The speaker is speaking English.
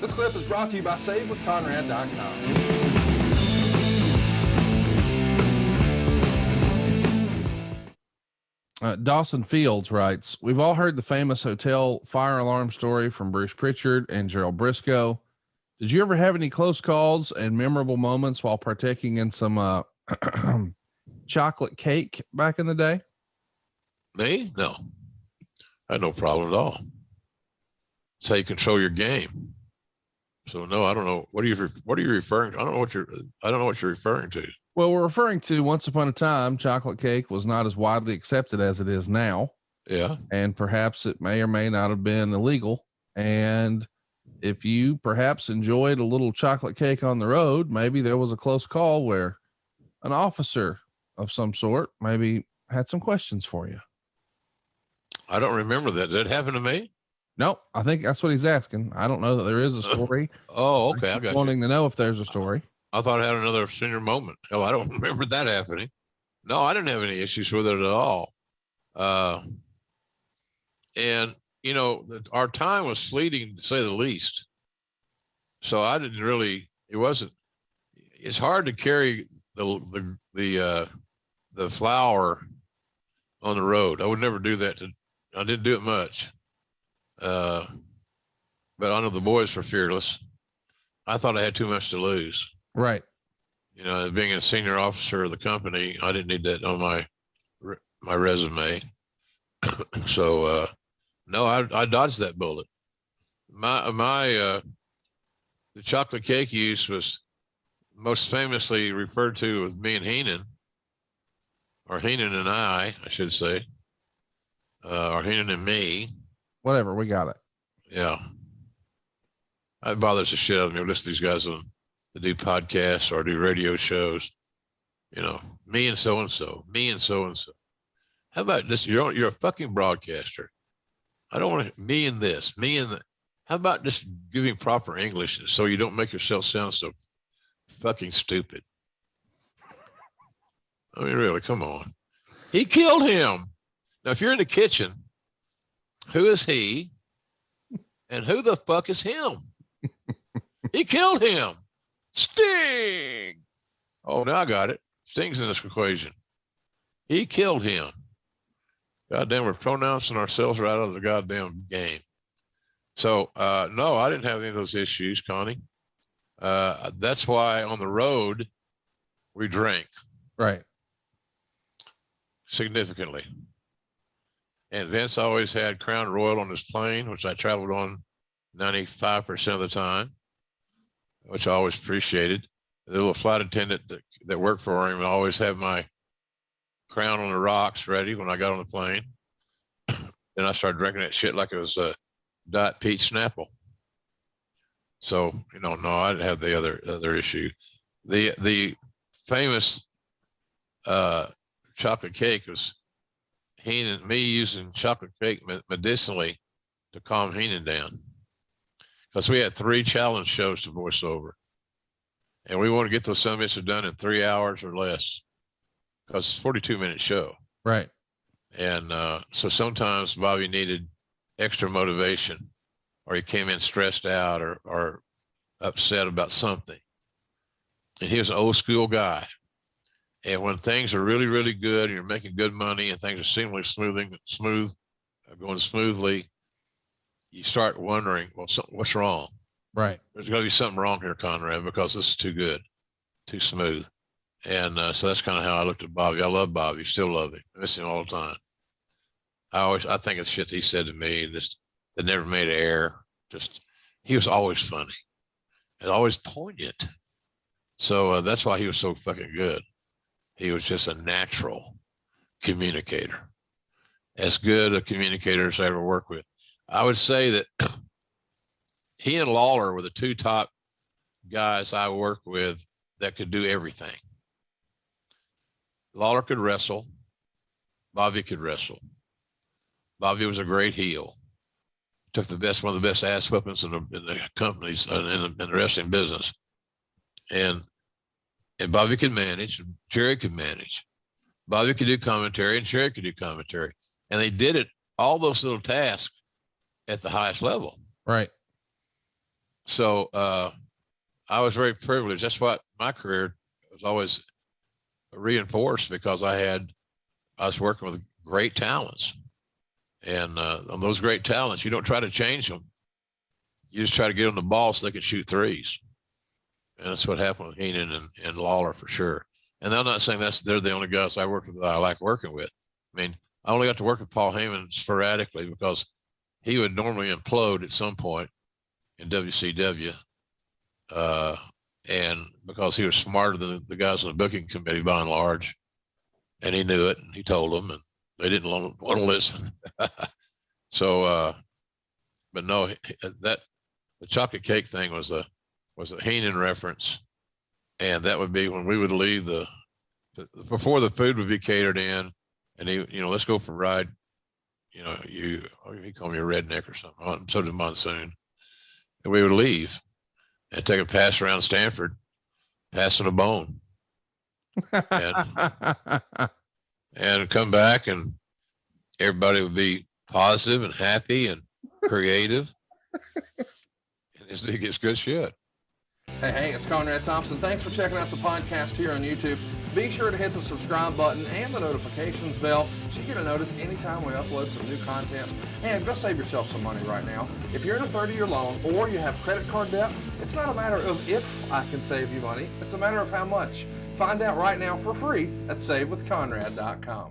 This clip is brought to you by SaveWithConrad.com. Dawson Fields writes, we've all heard the famous hotel fire alarm story from Bruce Pritchard and Gerald Briscoe. Did you ever have any close calls and memorable moments while partaking in some chocolate cake back in the day? Me? No. I had no problem at all. It's how you control your game. So no, I don't know. What are you referring to? I don't know what you're referring to. Well, we're referring to once upon a time, chocolate cake was not as widely accepted as it is now. Yeah. And perhaps it may or may not have been illegal. And if you perhaps enjoyed a little chocolate cake on the road, maybe there was a close call where an officer of some sort maybe had some questions for you. I don't remember that. Did it happen to me? No, I think that's what he's asking. I don't know that there is a story. Oh, okay. I got wanting to know if there's a story. I thought I had another senior moment. Hell, I don't remember that happening. No, I didn't have any issues with it at all. And you know, our time was fleeting, to say the least. So I didn't really. It's hard to carry the flour on the road. I would never do that. I didn't do it much. But I know the boys were fearless. I thought I had too much to lose. Right. You know, being a senior officer of the company, I didn't need that on my resume. So, no, I dodged that bullet. The chocolate cake use was most famously referred to with me and Heenan, or Heenan and I should say, or Heenan and me. Whatever, we got it. Yeah. It bothers the shit out of me. I listen to these guys that do podcasts or do radio shows. You know, me and so and so, me and so and so. How about this? You're a fucking broadcaster. I don't want to me and this, me and that. How about just giving proper English so you don't make yourself sound so fucking stupid? I mean, really, come on. He killed him. Now, if you're in the kitchen, who is he? And who the fuck is him? He killed him. Sting. Oh, now I got it. Sting's in this equation. He killed him. Goddamn, we're pronouncing ourselves right out of the goddamn game. So, no, I didn't have any of those issues, Connie. That's why on the road, we drank. Right. Significantly. And Vince always had Crown Royal on his plane, which I traveled on 95% of the time, which I always appreciated. The little flight attendant that worked for him always had my Crown on the rocks ready when I got on the plane. Then I started drinking that shit like it was a Diet Peach Snapple. So, you know, no, I didn't have the other issue. The famous chocolate cake was me using chocolate cake medicinally to calm Heenan down. Because we had 3 challenge shows to voice over. And we want to get those summits done in 3 hours or less. Because it's a 42-minute show. Right. And so sometimes Bobby needed extra motivation, or he came in stressed out or upset about something. And he was an old school guy. And when things are really, really good and you're making good money and things are seemingly going smoothly, you start wondering, well, what's wrong? Right. There's got to be something wrong here, Conrad, because this is too good, too smooth. And so that's kind of how I looked at Bobby. I love Bobby, still love him. I miss him all the time. I think it's shit he said to me that never made an error. He was always funny and always poignant. So that's why he was so fucking good. He was just a natural communicator, as good a communicator as I ever worked with. I would say that he and Lawler were the 2 top guys I worked with that could do everything. Lawler could wrestle. Bobby could wrestle. Bobby was a great heel. Took one of the best ass whoopings in the companies in the wrestling business. And Bobby could manage, and Jerry could manage. Bobby could do commentary, and Jerry could do commentary. And they did all those little tasks at the highest level. Right. So I was very privileged. That's what my career was always reinforced, because I was working with great talents. And on those great talents, you don't try to change them. You just try to get them the ball so they can shoot threes. And that's what happened with Heenan and Lawler for sure. And I'm not saying they're the only guys I work with that I like working with. I mean, I only got to work with Paul Heyman sporadically because he would normally implode at some point in WCW. And because he was smarter than the guys on the booking committee by and large, and he knew it, and he told them, and they didn't want to listen. So, but no, the chocolate cake thing was a Heenan reference. And that would be when we would leave before the food would be catered in, and let's go for a ride. He called me a redneck or something. So did Monsoon. And we would leave and take a pass around Stanford, passing a bone, and come back, and everybody would be positive and happy and creative. And it gets good shit. Hey, it's Conrad Thompson. Thanks for checking out the podcast here on YouTube. Be sure to hit the subscribe button and the notifications bell so you get a notice anytime we upload some new content. And go save yourself some money right now. If you're in a 30-year loan or you have credit card debt, it's not a matter of if I can save you money. It's a matter of how much. Find out right now for free at SaveWithConrad.com.